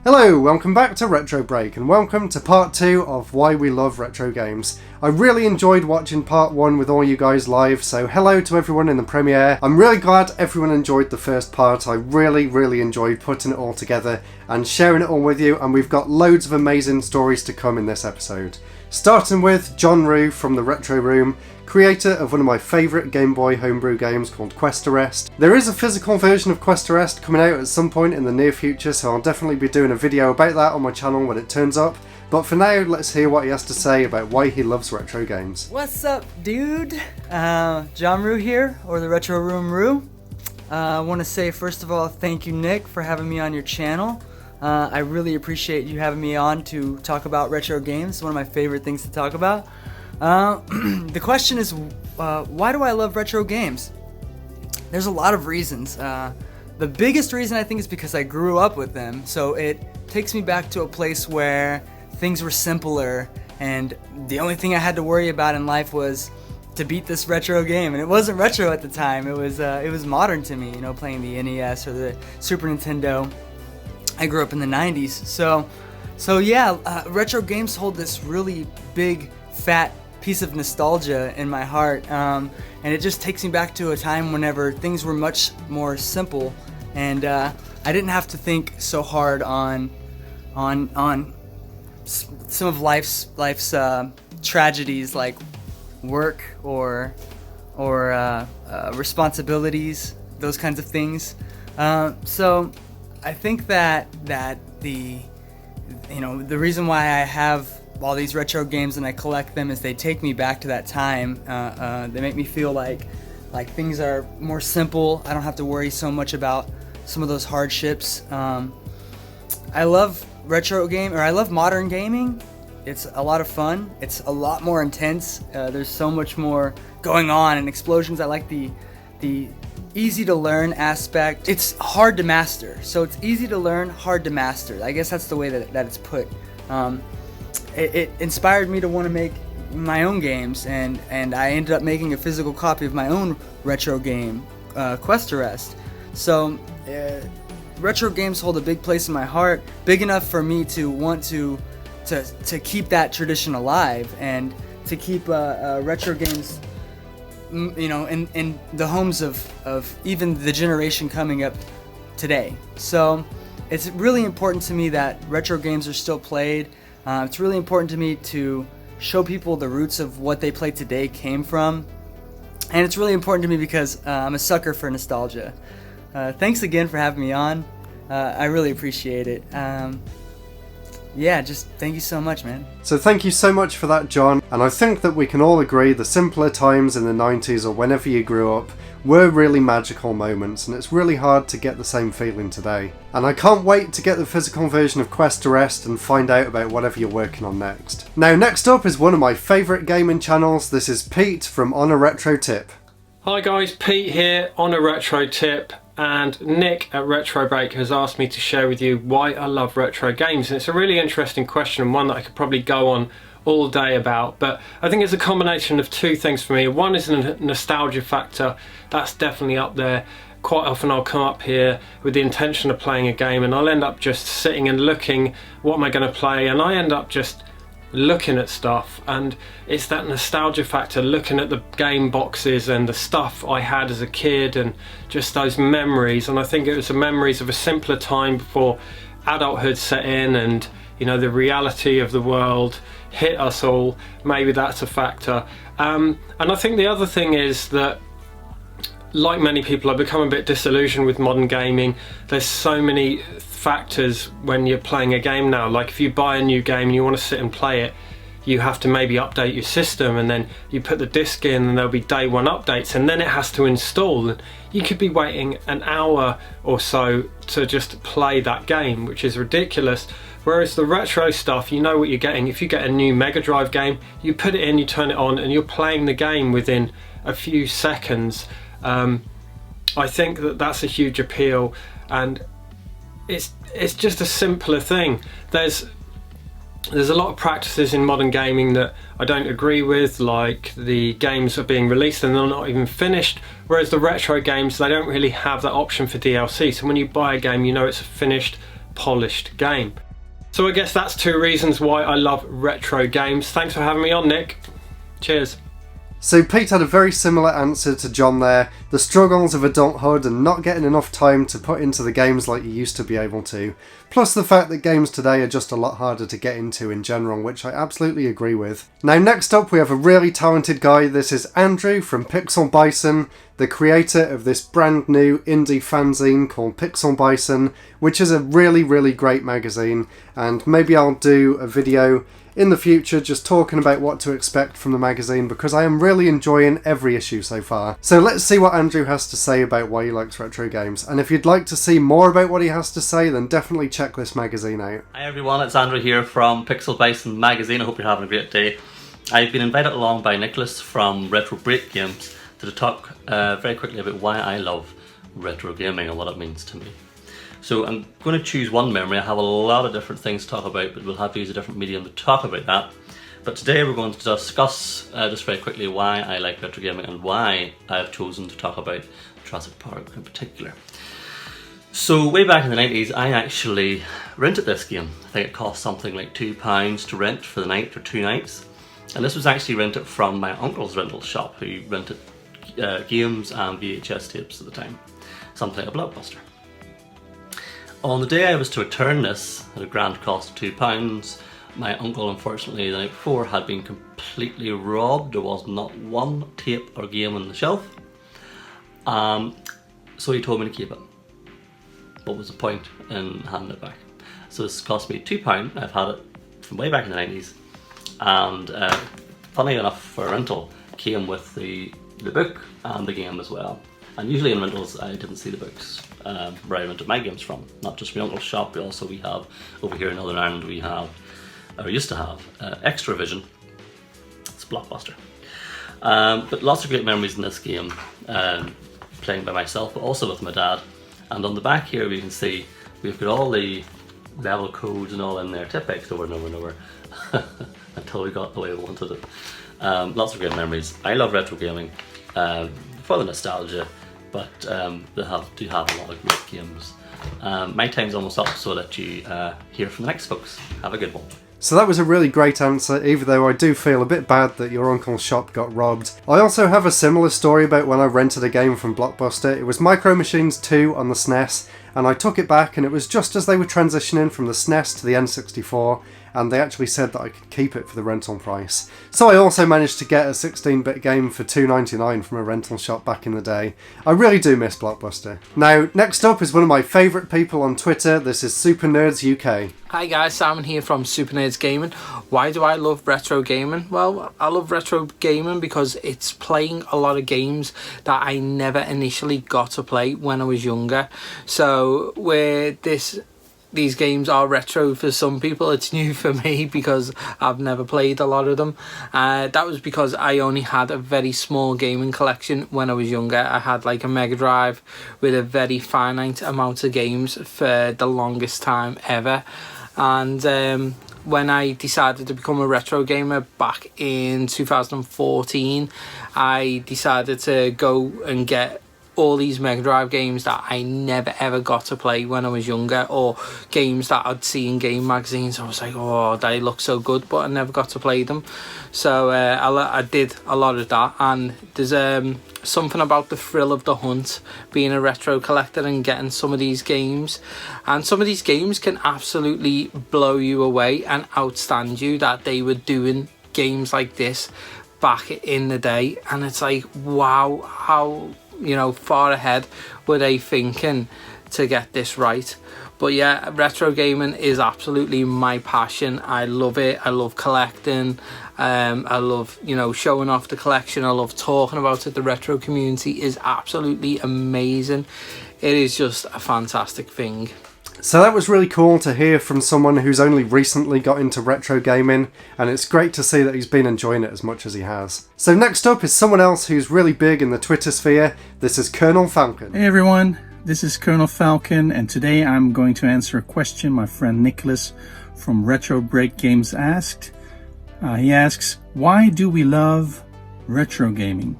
Hello, welcome back to RetroBreak and welcome to part 2 of Why We Love Retro Games. I really enjoyed watching part 1 with all you guys live, so hello to everyone in the premiere. I'm really glad everyone enjoyed the first part. I really enjoyed putting it all together and sharing it all with you, and we've got loads of amazing stories to come in this episode. Starting with John Roo from the Retro Room, creator of one of my favourite Game Boy homebrew games called Quest Arrest. There is a physical version of Quest Arrest coming out at some point in the near future, so I'll definitely be doing a video about that on my channel when it turns up. But for now, let's hear what he has to say about why he loves retro games. What's up, dude? John Roo here, or the Retro Room Roo. I want to say, first of all, thank you, Nick, for having me on your channel. I really appreciate you having me on to talk about retro games. It's one of my favorite things to talk about. The question is, why do I love retro games? There's a lot of reasons. The biggest reason I think is because I grew up with them, so it takes me back to a place where things were simpler and the only thing I had to worry about in life was to beat this retro game, and it wasn't retro at the time. It was modern to me, you know, playing the NES or the Super Nintendo. I grew up in the 90s, so yeah, retro games hold this really big, fat piece of nostalgia in my heart, and it just takes me back to a time whenever things were much more simple, and I didn't have to think so hard on some of life's tragedies like work or responsibilities, those kinds of things. So I think that the reason why I have all these retro games and I collect them is they take me back to that time. They make me feel like things are more simple. I don't have to worry so much about some of those hardships. I love I love modern gaming. It's a lot of fun. It's a lot more intense. There's so much more going on and explosions. I like the easy to learn aspect. It's hard to master. So it's easy to learn, hard to master. I guess that's the way that it's put. It inspired me to want to make my own games, and I ended up making a physical copy of my own retro game, Quest Arrest. So retro games hold a big place in my heart, big enough for me to want to keep that tradition alive and to keep retro games, you know, in the homes of even the generation coming up today. So it's really important to me that retro games are still played. It's really important to me to show people the roots of what they play today came from. And it's really important to me because I'm a sucker for nostalgia. Thanks again for having me on. I really appreciate it. Yeah, just thank you so much, man. So thank you so much for that, John. And I think that we can all agree the simpler times in the 90s or whenever you grew up were really magical moments, and it's really hard to get the same feeling today. And I can't wait to get the physical version of Quest Arrest and find out about whatever you're working on next. Now, next up is one of my favourite gaming channels. This is Pete from Onaretrotip. Hi guys, Pete here, Onaretrotip, and Nick at RetroBreak has asked me to share with you why I love retro games. And it's a really interesting question, and one that I could probably go on all day about, but I think it's a combination of two things for me. One is a nostalgia factor. That's definitely up there. Quite often I'll come up here with the intention of playing a game and I'll end up just sitting and looking, what am I going to play, and I end up just looking at stuff, and it's that nostalgia factor, looking at the game boxes and the stuff I had as a kid and just those memories. And I think it was the memories of a simpler time before adulthood set in and, you know, the reality of the world hit us all. Maybe that's a factor. And I think the other thing is that, like many people, I've become a bit disillusioned with modern gaming. There's so many factors when you're playing a game now. Like if you buy a new game and you want to sit and play it, you have to maybe update your system, and then you put the disc in and there'll be day one updates, and then it has to install. You could be waiting an hour or so to just play that game, which is ridiculous. Whereas the retro stuff, you know what you're getting. If you get a new Mega Drive game, you put it in, you turn it on, and you're playing the game within a few seconds. I think that that's a huge appeal, and it's just a simpler thing. There's a lot of practices in modern gaming that I don't agree with, like the games are being released and they're not even finished, whereas the retro games, they don't really have that option for DLC. So when you buy a game, you know it's a finished polished game. So I guess that's 2 reasons why I love retro games. Thanks for having me on, Nick. Cheers. So Pete had a very similar answer to John there. The struggles of adulthood and not getting enough time to put into the games like you used to be able to. Plus the fact that games today are just a lot harder to get into in general, which I absolutely agree with. Now next up we have a really talented guy. This is Andrew from PixelBison, the creator of this brand new indie fanzine called PixelBison, which is a really great magazine, and maybe I'll do a video in the future just talking about what to expect from the magazine, because I am really enjoying every issue so far. So let's see what Andrew has to say about why he likes retro games, and if you'd like to see more about what he has to say, then definitely check this magazine out. Hi everyone, it's Andrew here from PixelBison magazine. I hope you're having a great day. I've been invited along by Nicholas from RetroBreak Games to talk very quickly about why I love retro gaming and what it means to me. So I'm going to choose one memory. I have a lot of different things to talk about, but we'll have to use a different medium to talk about that. But today we're going to discuss just very quickly why I like retro gaming and why I've chosen to talk about Jurassic Park in particular. So way back in the 90s, I actually rented this game. I think it cost something like £2 to rent for the night or 2 nights. And this was actually rented from my uncle's rental shop, who rented games and VHS tapes at the time. Something like a Blockbuster. On the day I was to return this at a grand cost of £2, my uncle, unfortunately, the night before had been completely robbed. There was not one tape or game on the shelf. So he told me to keep it. What was the point in handing it back? So this cost me £2. I've had it from way back in the 90s. And funny enough, for a rental, came with the book and the game as well. And usually in rentals, I didn't see the books where I rented my games from. Not just my uncle's shop, but also we have, over here in Northern Ireland, we have, or used to have, Extra Vision. It's a Blockbuster. But lots of great memories in this game, playing by myself, but also with my dad. And on the back here, we can see we've got all the level codes and all in there, Tipex over and over and over, until we got the way we wanted it. Lots of great memories. I love retro gaming for the nostalgia, but they do have a lot of great games. My time's almost up, so I'll let you hear from the next folks. Have a good one. So that was a really great answer, even though I do feel a bit bad that your uncle's shop got robbed. I also have a similar story about when I rented a game from Blockbuster. It was Micro Machines 2 on the SNES, and I took it back, and it was just as they were transitioning from the SNES to the N64, and they actually said that I could keep it for the rental price. So I also managed to get a 16-bit game for $2.99 from a rental shop back in the day. I really do miss Blockbuster. Now, next up is one of my favourite people on Twitter. This is SuperNerds UK. Hi guys, Simon here from SuperNerds Gaming. Why do I love retro gaming? Well, I love retro gaming because it's playing a lot of games that I never initially got to play when I was younger. So where these games are retro for some people, it's new for me because I've never played a lot of them. That was because I only had a very small gaming collection when I was younger. I had like a Mega Drive with a very finite amount of games for the longest time ever. And when I decided to become a retro gamer back in 2014, I decided to go and get all these Mega Drive games that I never ever got to play when I was younger, or games that I'd see in game magazines. I was like, oh, they look so good, but I never got to play them. So I did a lot of that, and there's something about the thrill of the hunt, being a retro collector and getting some of these games. And some of these games can absolutely blow you away and outstand you, that they were doing games like this back in the day. And it's like, wow, how far ahead were they thinking to get this right? But yeah, retro gaming is absolutely my passion. I love it. I love collecting. I love showing off the collection. I love talking about it. The retro community is absolutely amazing. It is just a fantastic thing. So that was really cool to hear from someone who's only recently got into retro gaming, and it's great to see that he's been enjoying it as much as he has. So next up is someone else who's really big in the Twitter sphere. This is ColonelFalcon. Hey everyone, this is ColonelFalcon, and today I'm going to answer a question my friend Nicholas from RetroBreak Games asked. He asks, why do we love retro gaming?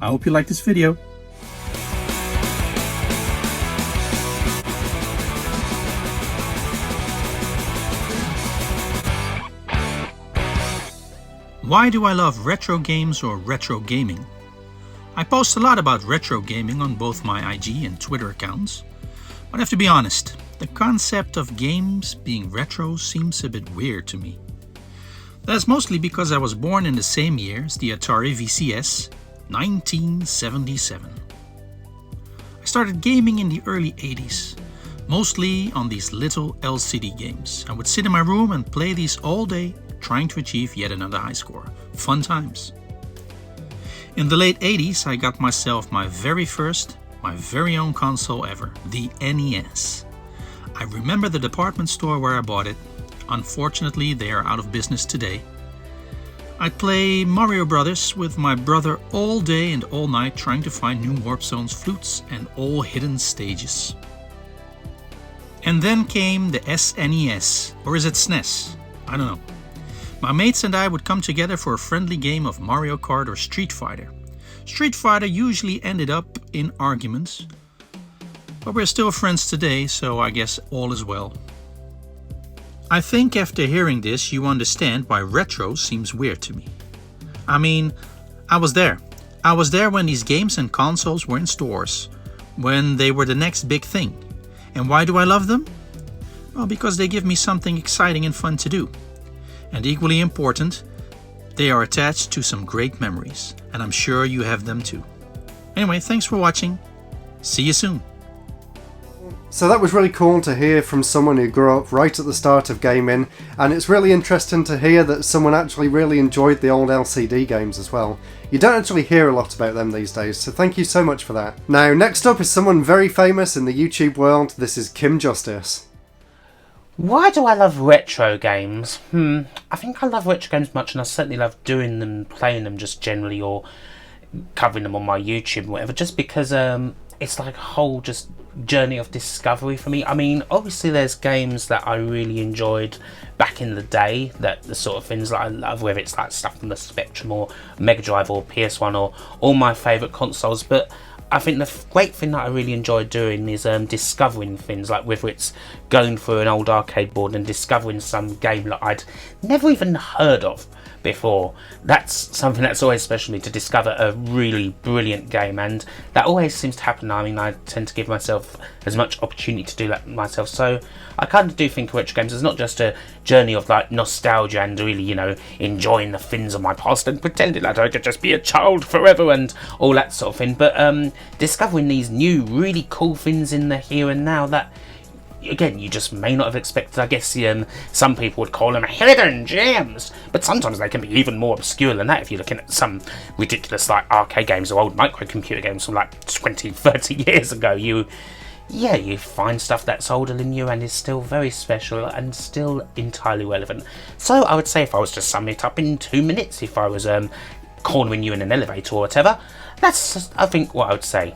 I hope you like this video. Why do I love retro games or retro gaming? I post a lot about retro gaming on both my IG and Twitter accounts, but I have to be honest, the concept of games being retro seems a bit weird to me. That's mostly because I was born in the same year as the Atari VCS, 1977. I started gaming in the early 80s, mostly on these little LCD games. I would sit in my room and play these all day, trying to achieve yet another high score. Fun times. In the late 80s, I got myself my very own console ever, the NES. I remember the department store where I bought it. Unfortunately, they are out of business today. I'd play Mario Brothers with my brother all day and all night, trying to find new warp zones, flutes, and all hidden stages. And then came the SNES, or is it SNES? I don't know. My mates and I would come together for a friendly game of Mario Kart or Street Fighter. Street Fighter usually ended up in arguments, but we're still friends today, so I guess all is well. I think after hearing this, you understand why retro seems weird to me. I mean, I was there. I was there when these games and consoles were in stores, when they were the next big thing. And why do I love them? Well, because they give me something exciting and fun to do. And equally important, they are attached to some great memories, and I'm sure you have them too. Anyway, thanks for watching. See you soon. So that was really cool to hear from someone who grew up right at the start of gaming, and it's really interesting to hear that someone actually really enjoyed the old LCD games as well. You don't actually hear a lot about them these days, so thank you so much for that. Now, next up is someone very famous in the YouTube world. This is Kim Justice. Why do I love retro games? I think I love retro games much, and I certainly love doing them, playing them just generally, or covering them on my YouTube and whatever, just because it's like a whole just journey of discovery for me. I mean, obviously there's games that I really enjoyed back in the day, that the sort of things that I love, whether it's like stuff from the Spectrum or Mega Drive or PS1 or all my favourite consoles, but I think the great thing that I really enjoy doing is discovering things, like whether it's going through an old arcade board and discovering some game that I'd never even heard of before. That's something that's always special to me, to discover a really brilliant game, and that always seems to happen. I mean, I tend to give myself as much opportunity to do that myself, so I kind of do think of retro games as not just a journey of like nostalgia and really, you know, enjoying the things of my past and pretending that I could just be a child forever and all that sort of thing, but discovering these new really cool things in the here and now that, again, you just may not have expected. I guess some people would call them hidden gems, but sometimes they can be even more obscure than that if you're looking at some ridiculous like arcade games or old microcomputer games from like 20, 30 years ago. You find stuff that's older than you and is still very special and still entirely relevant. So I would say, if I was to sum it up in 2 minutes, if I was cornering you in an elevator or whatever, that's, I think, what I would say.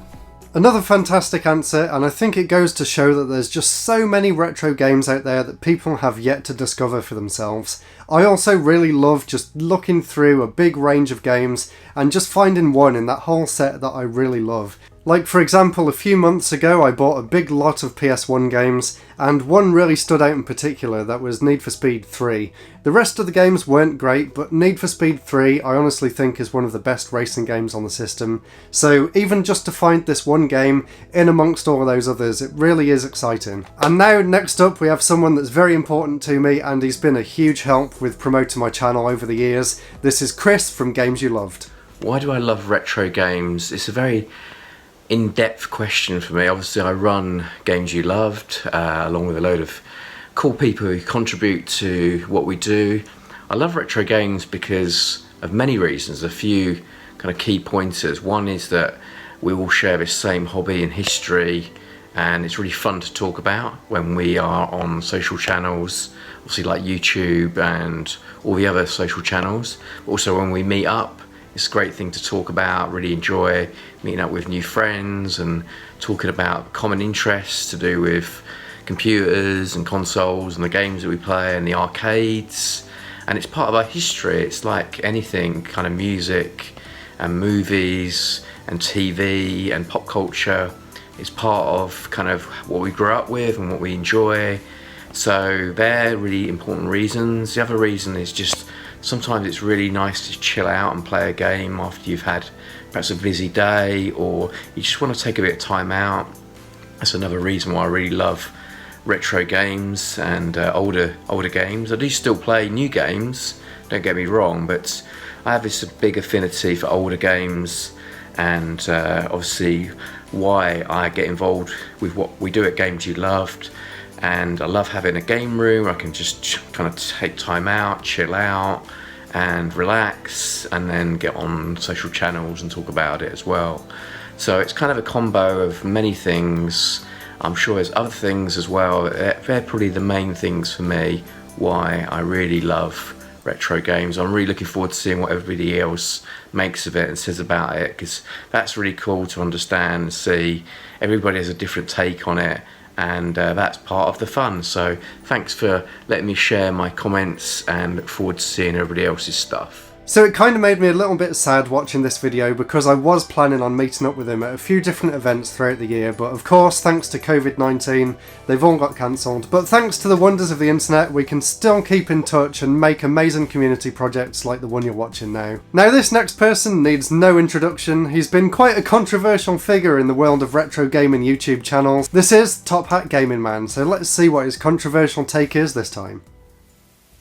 Another fantastic answer, and I think it goes to show that there's just so many retro games out there that people have yet to discover for themselves. I also really love just looking through a big range of games and just finding one in that whole set that I really love. Like, for example, a few months ago I bought a big lot of PS1 games, and one really stood out in particular. That was Need for Speed 3. The rest of the games weren't great, but Need for Speed 3 I honestly think is one of the best racing games on the system. So even just to find this one game in amongst all of those others, it really is exciting. And now, next up, we have someone that's very important to me, and he's been a huge help with promoting my channel over the years. This is Chris from Games You Loved. Why do I love retro games? It's a very in-depth question for me. Obviously I run Games You Loved along with a load of cool people who contribute to what we do. I love retro games because of many reasons. A few kind of key pointers. One is that we all share this same hobby and history, and it's really fun to talk about when we are on social channels, obviously like YouTube and all the other social channels. Also when we meet up, it's a great thing to talk about, really enjoy meeting up with new friends and talking about common interests to do with computers and consoles and the games that we play and the arcades. And it's part of our history. It's like anything, kind of music and movies and TV and pop culture. It's part of kind of what we grew up with and what we enjoy. So they're really important reasons. The other reason is just sometimes it's really nice to chill out and play a game after you've had perhaps a busy day, or you just want to take a bit of time out. That's another reason why I really love retro games and older games. I do still play new games, don't get me wrong, but I have this big affinity for older games, and obviously why I get involved with what we do at Games You Loved. And I love having a game room where I can just kind of take time out, chill out and relax, and then get on social channels and talk about it as well. So it's kind of a combo of many things. I'm sure there's other things as well. They're probably the main things for me why I really love retro games. I'm really looking forward to seeing what everybody else makes of it and says about it, because that's really cool to understand and see. Everybody has a different take on it, and that's part of the fun. So thanks for letting me share my comments, and look forward to seeing everybody else's stuff. So it kind of made me a little bit sad watching this video, because I was planning on meeting up with him at a few different events throughout the year, but of course thanks to COVID-19 they've all got cancelled. But thanks to the wonders of the internet we can still keep in touch and make amazing community projects like the one you're watching now. Now this next person needs no introduction. He's been quite a controversial figure in the world of retro gaming YouTube channels. This is Hat Garning Man, so let's see what his controversial take is this time.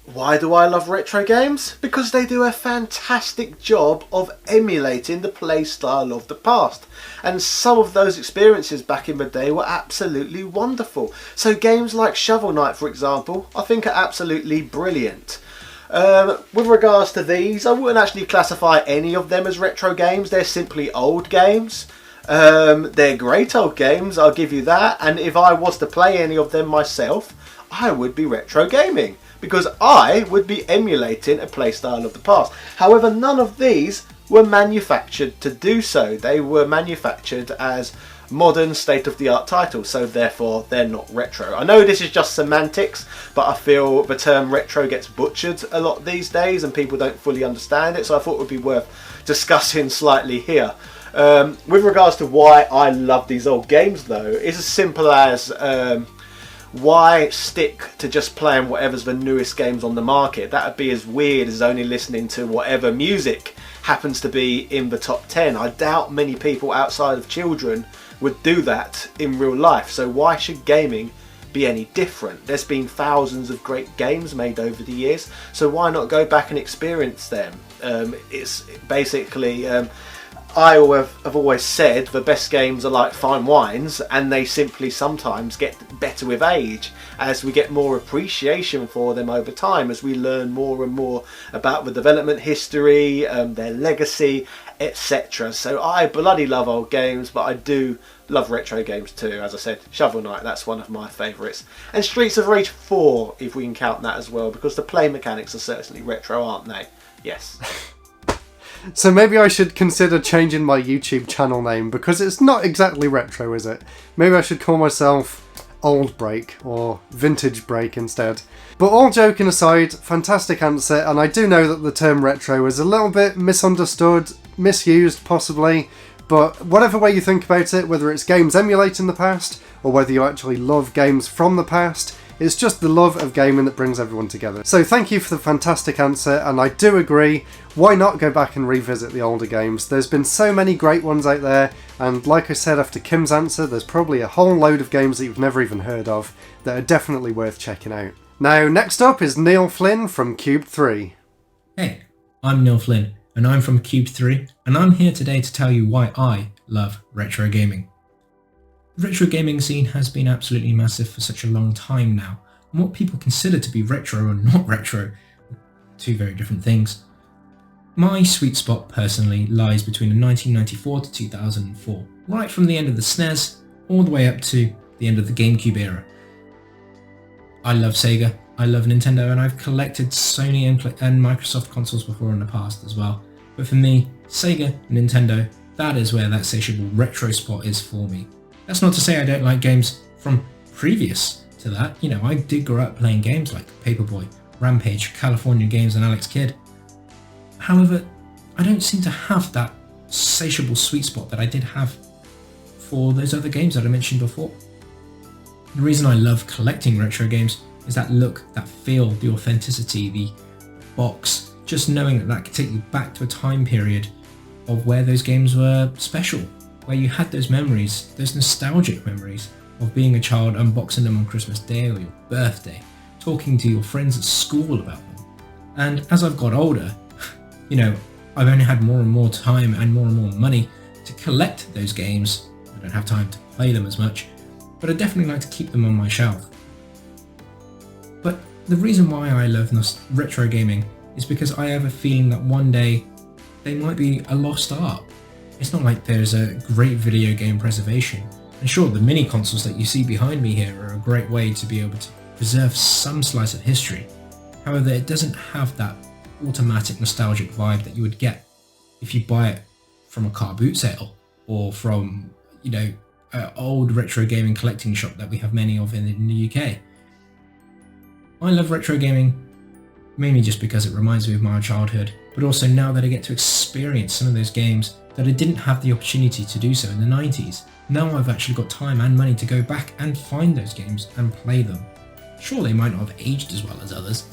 Why do I love retro games? Because they do a fantastic job of emulating the play style of the past. And some of those experiences back in the day were absolutely wonderful. So games like Shovel Knight, for example, I think are absolutely brilliant. With regards to these, I wouldn't actually classify any of them as retro games. They're simply old games. They're great old games, I'll give you that. And if I was to play any of them myself, I would be retro gaming, because I would be emulating a playstyle of the past. However, none of these were manufactured to do so. They were manufactured as modern state-of-the-art titles, so therefore they're not retro. I know this is just semantics, but I feel the term retro gets butchered a lot these days and people don't fully understand it, so I thought it would be worth discussing slightly here. With regards to why I love these old games though, it's as simple as why stick to just playing whatever's the newest games on the market? That would be as weird as only listening to whatever music happens to be in the top 10. I doubt many people outside of children would do that in real life. So why should gaming be any different? There's been thousands of great games made over the years, so why not go back and experience them? It's basically I have always said the best games are like fine wines, and they simply sometimes get better with age as we get more appreciation for them over time, as we learn more and more about the development history, their legacy, etc. So I bloody love old games, but I do love retro games too. As I said, Shovel Knight, that's one of my favourites. And Streets of Rage 4, if we can count that as well, because the play mechanics are certainly retro, aren't they? Yes. So maybe I should consider changing my YouTube channel name, because it's not exactly retro, is it? Maybe I should call myself Old Break or Vintage Break instead. But all joking aside, fantastic answer, and I do know that the term retro is a little bit misunderstood, misused possibly, but whatever way you think about it, whether it's games emulating the past or whether you actually love games from the past, it's just the love of gaming that brings everyone together. So thank you for the fantastic answer, and I do agree, why not go back and revisit the older games? There's been so many great ones out there, and like I said after Kim's answer, there's probably a whole load of games that you've never even heard of that are definitely worth checking out. Now next up is Neil Flynn from Cube 3. Hey, I'm Neil Flynn, and I'm from Cube 3, and I'm here today to tell you why I love retro gaming. The retro gaming scene has been absolutely massive for such a long time now, and what people consider to be retro or not retro are two very different things. My sweet spot personally lies between the 1994 to 2004, right from the end of the SNES all the way up to the end of the GameCube era. I love Sega, I love Nintendo, and I've collected Sony and Microsoft consoles before in the past as well. But for me, Sega and Nintendo, that is where that satiable retro spot is for me. That's not to say I don't like games from previous to that. You know, I did grow up playing games like Paperboy, Rampage, California Games and Alex Kidd. However, I don't seem to have that satiable sweet spot that I did have for those other games that I mentioned before. The reason I love collecting retro games is that look, that feel, the authenticity, the box, just knowing that that could take you back to a time period of where those games were special, where you had those memories, those nostalgic memories of being a child, unboxing them on Christmas Day or your birthday, talking to your friends at school about them. And as I've got older, you know, I've only had more and more time and more money to collect those games. I don't have time to play them as much, but I definitely like to keep them on my shelf. But the reason why I love retro gaming is because I have a feeling that one day they might be a lost art. It's not like there's a great video game preservation. And sure, the mini consoles that you see behind me here are a great way to be able to preserve some slice of history. However, it doesn't have that automatic nostalgic vibe that you would get if you buy it from a car boot sale or from, you know, an old retro gaming collecting shop that we have many of in the UK. I love retro gaming mainly just because it reminds me of my childhood, but also now that I get to experience some of those games that I didn't have the opportunity to do so in the 90s. Now I've actually got time and money to go back and find those games and play them. Sure, they might not have aged as well as others,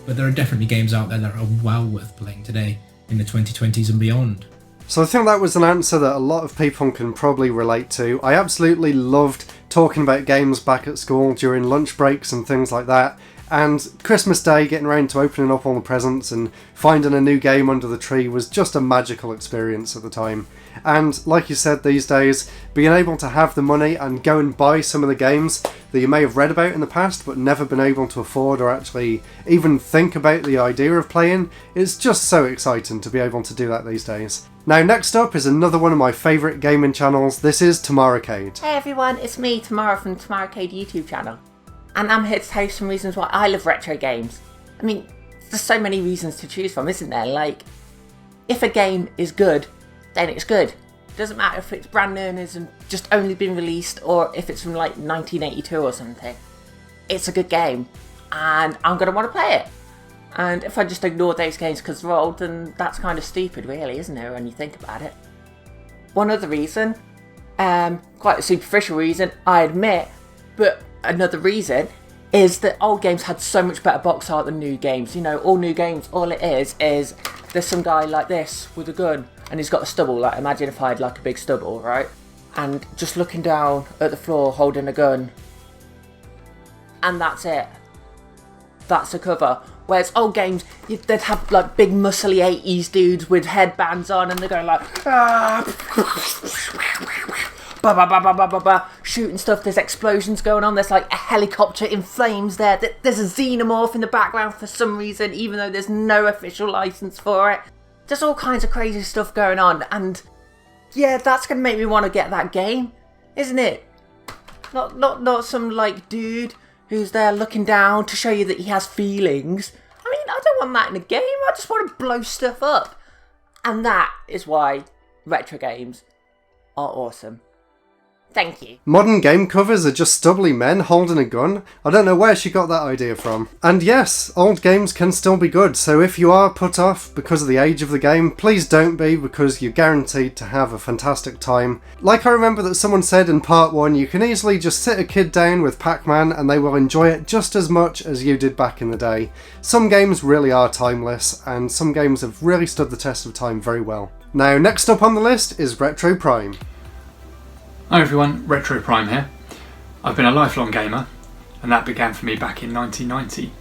but there are definitely games out there that are well worth playing today in the 2020s and beyond. So I think that was an answer that a lot of people can probably relate to. I absolutely loved talking about games back at school during lunch breaks and things like that. And Christmas Day, getting around to opening up all the presents and finding a new game under the tree was just a magical experience at the time. And like you said, these days, being able to have the money and go and buy some of the games that you may have read about in the past but never been able to afford or actually even think about the idea of playing, is just so exciting to be able to do that these days. Now, next up is another one of my favourite gaming channels. This is Tamaracade. Hey everyone, it's me, Tamara from Tamaracade YouTube channel. And I'm here to tell you some reasons why I love retro games. I mean, there's so many reasons to choose from, isn't there? Like, if a game is good, then it's good. It doesn't matter if it's brand new and hasn't just only been released or if it's from like 1982 or something. It's a good game and I'm going to want to play it. And if I just ignore those games because they're old, then that's kind of stupid really, isn't it, when you think about it? One other reason, quite a superficial reason, I admit, but another reason is that old games had so much better box art than new games. You know, all new games, all it is there's some guy like this with a gun and he's got a stubble. Like, imagine if I had like a big stubble, right? And just looking down at the floor holding a gun. And that's it. That's the cover. Whereas old games, they'd have like big muscly 80s dudes with headbands on and they're going like, shooting stuff, there's explosions going on, there's like a helicopter in flames there, there's a xenomorph in the background for some reason, even though there's no official license for it. There's all kinds of crazy stuff going on, and yeah, that's going to make me want to get that game, isn't it? Not some like dude who's there looking down to show you that he has feelings. I mean, I don't want that in a game, I just want to blow stuff up. And that is why retro games are awesome. Thank you. Modern game covers are just stubbly men holding a gun. I don't know where she got that idea from. And yes, old games can still be good, so if you are put off because of the age of the game, please don't be, because you're guaranteed to have a fantastic time. Like I remember that someone said in part 1, you can easily just sit a kid down with Pac-Man and they will enjoy it just as much as you did back in the day. Some games really are timeless, and some games have really stood the test of time very well. Now, next up on the list is Retro Prime. Hi everyone, Retro Prime here. I've been a lifelong gamer, and that began for me back in 1990.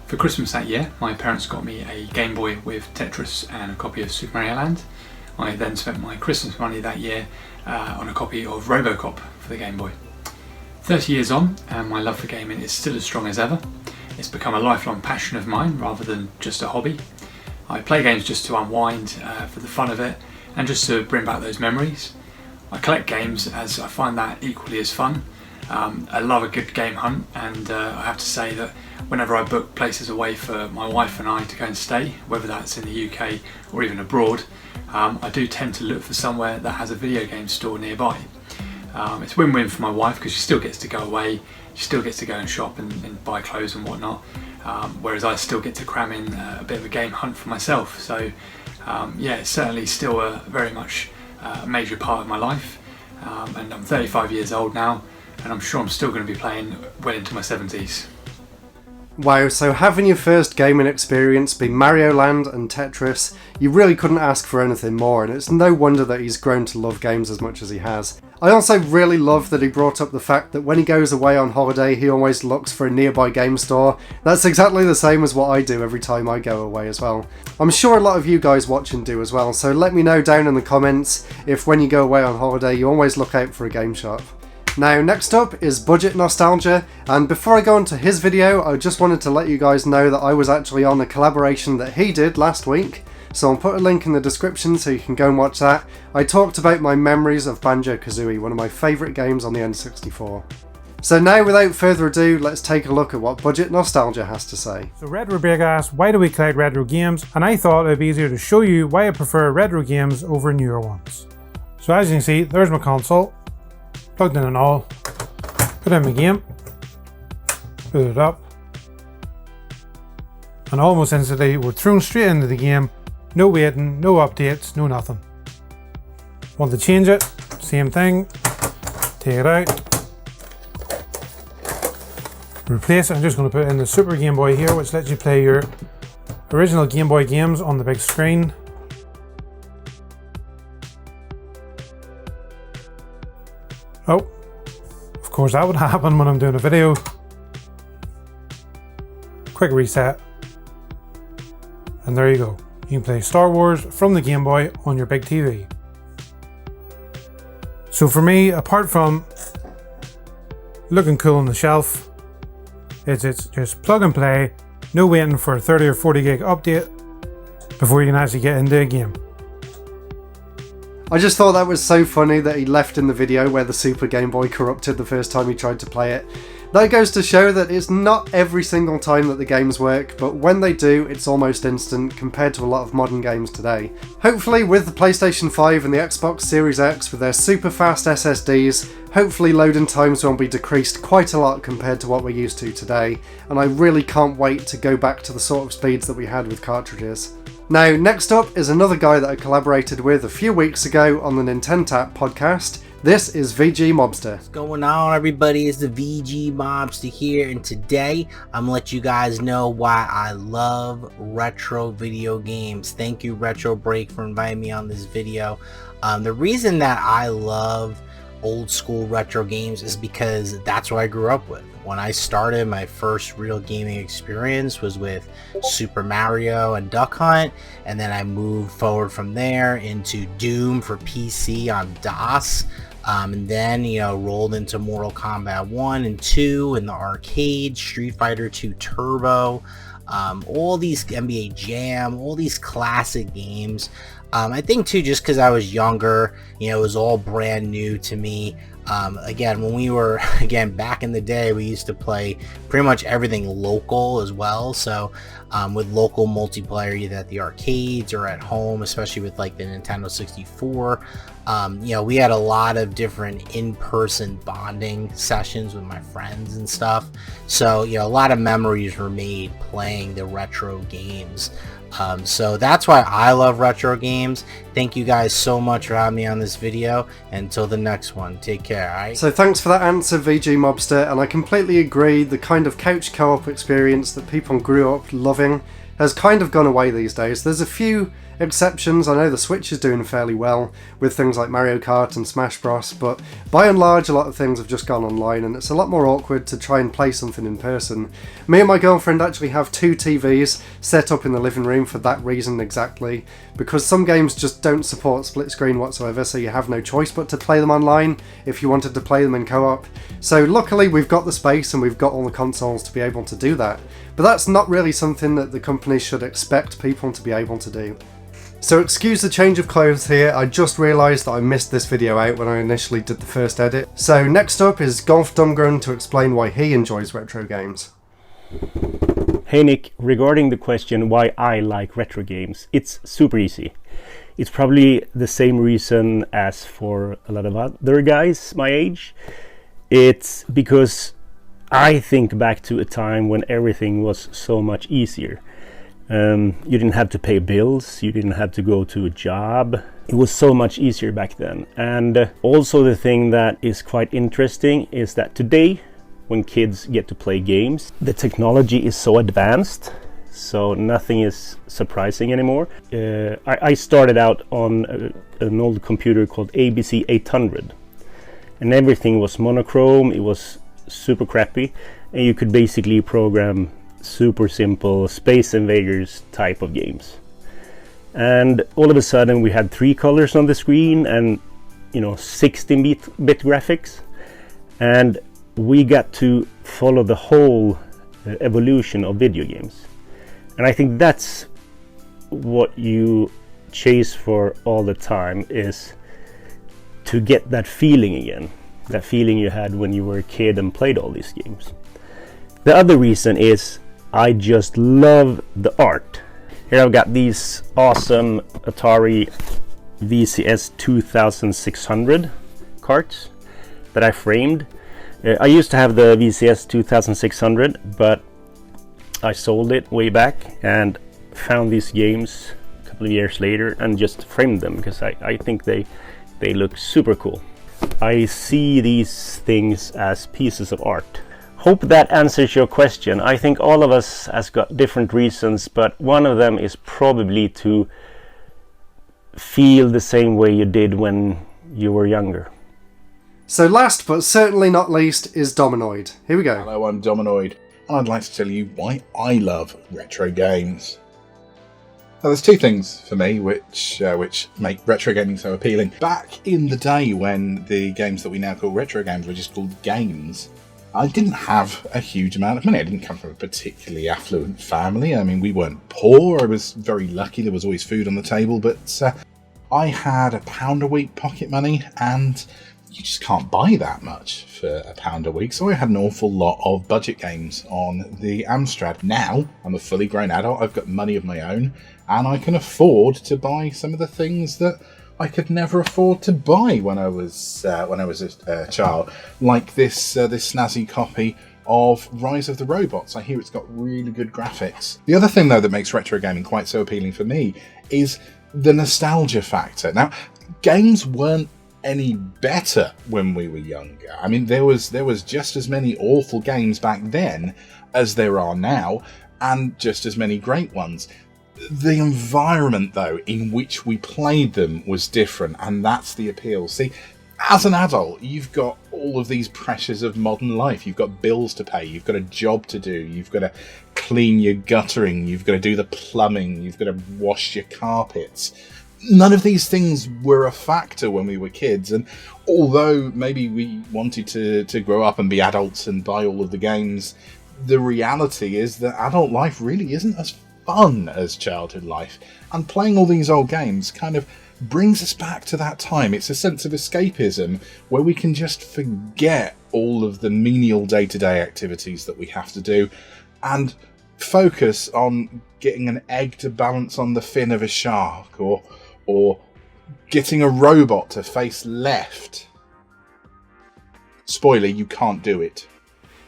For Christmas that year, my parents got me a Game Boy with Tetris and a copy of Super Mario Land. I then spent my Christmas money that year on a copy of RoboCop for the Game Boy. 30 years on, and my love for gaming is still as strong as ever. It's become a lifelong passion of mine rather than just a hobby. I play games just to unwind, for the fun of it, and just to bring back those memories. I collect games as I find that equally as fun. I love a good game hunt, and I have to say that whenever I book places away for my wife and I to go and stay, whether that's in the UK or even abroad, I do tend to look for somewhere that has a video game store nearby. It's win-win for my wife because she still gets to go away, she still gets to go and shop and buy clothes and whatnot, whereas I still get to cram in a bit of a game hunt for myself. So yeah, it's certainly still very much a major part of my life, and I'm 35 years old now, and I'm sure I'm still going to be playing well into my 70s. Wow, so having your first gaming experience be Mario Land and Tetris, you really couldn't ask for anything more, and it's no wonder that he's grown to love games as much as he has. I also really love that he brought up the fact that when he goes away on holiday he always looks for a nearby game store. That's exactly the same as what I do every time I go away as well. I'm sure a lot of you guys watching do as well, so let me know down in the comments if when you go away on holiday you always look out for a game shop. Now, next up is Budget Nostalgia, and before I go into his video, I just wanted to let you guys know that I was actually on a collaboration that he did last week, so I'll put a link in the description so you can go and watch that. I talked about my memories of Banjo-Kazooie, one of my favourite games on the N64. So now, without further ado, let's take a look at what Budget Nostalgia has to say. So RetroBreak asked, why do we collect retro games? And I thought it'd be easier to show you why I prefer retro games over newer ones. So as you can see, there's my console. Plugged in and all, put in my game, boot it up, and almost instantly we're thrown straight into the game. No waiting, no updates, no nothing. Want to change it, same thing, take it out, replace it. I'm just going to put in the Super Game Boy here, which lets you play your original Game Boy games on the big screen. Oh, of course that would happen when I'm doing a video. Quick reset. And there you go. You can play Star Wars from the Game Boy on your big TV. So for me, apart from looking cool on the shelf, it's just plug and play, no waiting for a 30 or 40 gig update before you can actually get into a game. I just thought that was so funny that he left in the video where the Super Game Boy corrupted the first time he tried to play it. That goes to show that it's not every single time that the games work, but when they do, it's almost instant compared to a lot of modern games today. Hopefully with the PlayStation 5 and the Xbox Series X with their super fast SSDs, hopefully loading times will be decreased quite a lot compared to what we're used to today, and I really can't wait to go back to the sort of speeds that we had with cartridges. Now, next up is another guy that I collaborated with a few weeks ago on the Nintendo podcast. This is VG Mobster. What's going on, everybody? It's the VG Mobster here, and today I'm gonna let you guys know why I love retro video games. Thank you, RetroBreak, for inviting me on this video. The reason that I love old school retro games is because that's what I grew up with. When I started, my first real gaming experience was with Super Mario and Duck Hunt, and then I moved forward from there into Doom for PC on DOS, and then, you know, rolled into Mortal Kombat 1 and 2 in the arcade, Street Fighter 2 Turbo, all these NBA Jam, all these classic games. I think too, just because I was younger, you know, it was all brand new to me. Again, when we were, back in the day, we used to play pretty much everything local as well. So with local multiplayer, either at the arcades or at home, especially with like the Nintendo 64, you know, we had a lot of different in-person bonding sessions with my friends and stuff. So, you know, a lot of memories were made playing the retro games. So that's why I love retro games. Thank you guys so much for having me on this video. Until the next one, take care, alright? So thanks for that answer, VG Mobster, and I completely agree, the kind of couch co-op experience that people grew up loving has kind of gone away these days. There's a few exceptions. I know the Switch is doing fairly well with things like Mario Kart and Smash Bros, but by and large a lot of things have just gone online, and it's a lot more awkward to try and play something in person. Me and my girlfriend actually have 2 TVs set up in the living room for that reason exactly, because some games just don't support split screen whatsoever, so you have no choice but to play them online if you wanted to play them in co-op. So luckily we've got the space and we've got all the consoles to be able to do that, but that's not really something that the company should expect people to be able to do. So excuse the change of clothes here, I just realised that I missed this video out when I initially did the first edit. So next up is GolfDumgren to explain why he enjoys retro games. Hey Nick, regarding the question why I like retro games, it's super easy. It's probably the same reason as for a lot of other guys my age. It's because I think back to a time when everything was so much easier. You didn't have to pay bills, you didn't have to go to a job. It was so much easier back then. And also the thing that is quite interesting is that today, when kids get to play games. The technology is so advanced, so nothing is surprising anymore. I started out on an old computer called ABC 800, and everything was monochrome. It was super crappy, and you could basically program super simple Space Invaders type of games. And all of a sudden we had 3 colors on the screen and 16-bit graphics, and we got to follow the whole evolution of video games. And I think that's what you chase for all the time, is to get that feeling again, that feeling you had when you were a kid and played all these games. The other reason is I just love the art. Here I've got these awesome Atari VCS 2600 carts that I framed. I used to have the VCS 2600, but I sold it way back and found these games a couple of years later and just framed them because I think they look super cool. I see these things as pieces of art. Hope that answers your question. I think all of us has got different reasons, but one of them is probably to feel the same way you did when you were younger. So last but certainly not least is Dominoid. Here we go. Hello, I'm Dominoid, and I'd like to tell you why I love retro games. Now, there's 2 things for me which make retro gaming so appealing. Back in the day when the games that we now call retro games were just called games, I didn't have a huge amount of money. I didn't come from a particularly affluent family. I mean, we weren't poor. I was very lucky. There was always food on the table, but I had £1 a week pocket money, and you just can't buy that much for £1 a week. So I had an awful lot of budget games on the Amstrad. Now I'm a fully grown adult. I've got money of my own, and I can afford to buy some of the things that I could never afford to buy when I was a child, like this snazzy copy of Rise of the Robots. I hear it's got really good graphics. The other thing, though, that makes retro gaming quite so appealing for me is the nostalgia factor. Now, games weren't any better when we were younger. I mean, there was just as many awful games back then as there are now, and just as many great ones. The environment, though, in which we played them was different, and that's the appeal. See, as an adult, you've got all of these pressures of modern life. You've got bills to pay, you've got a job to do, you've got to clean your guttering, you've got to do the plumbing, you've got to wash your carpets. None of these things were a factor when we were kids, and although maybe we wanted to grow up and be adults and buy all of the games, the reality is that adult life really isn't as fun as childhood life, and playing all these old games kind of brings us back to that time. It's a sense of escapism where we can just forget all of the menial day-to-day activities that we have to do and focus on getting an egg to balance on the fin of a shark, or getting a robot to face left. Spoiler, you can't do it.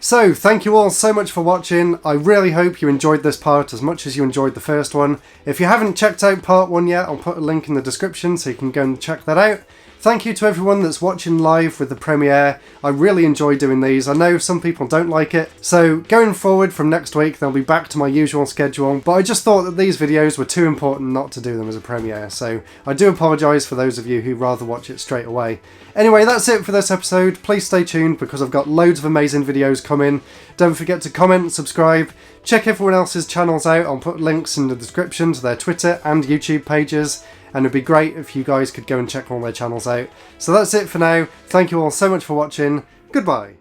So, thank you all so much for watching. I really hope you enjoyed this part as much as you enjoyed the first one. If you haven't checked out part 1 yet, I'll put a link in the description so you can go and check that out. Thank you to everyone that's watching live with the premiere. I really enjoy doing these. I know some people don't like it. So going forward from next week, they'll be back to my usual schedule. But I just thought that these videos were too important not to do them as a premiere. So I do apologise for those of you who rather watch it straight away. Anyway, that's it for this episode. Please stay tuned because I've got loads of amazing videos coming. Don't forget to comment, subscribe, check everyone else's channels out. I'll put links in the description to their Twitter and YouTube pages. And it'd be great if you guys could go and check all their channels out. So that's it for now. Thank you all so much for watching. Goodbye.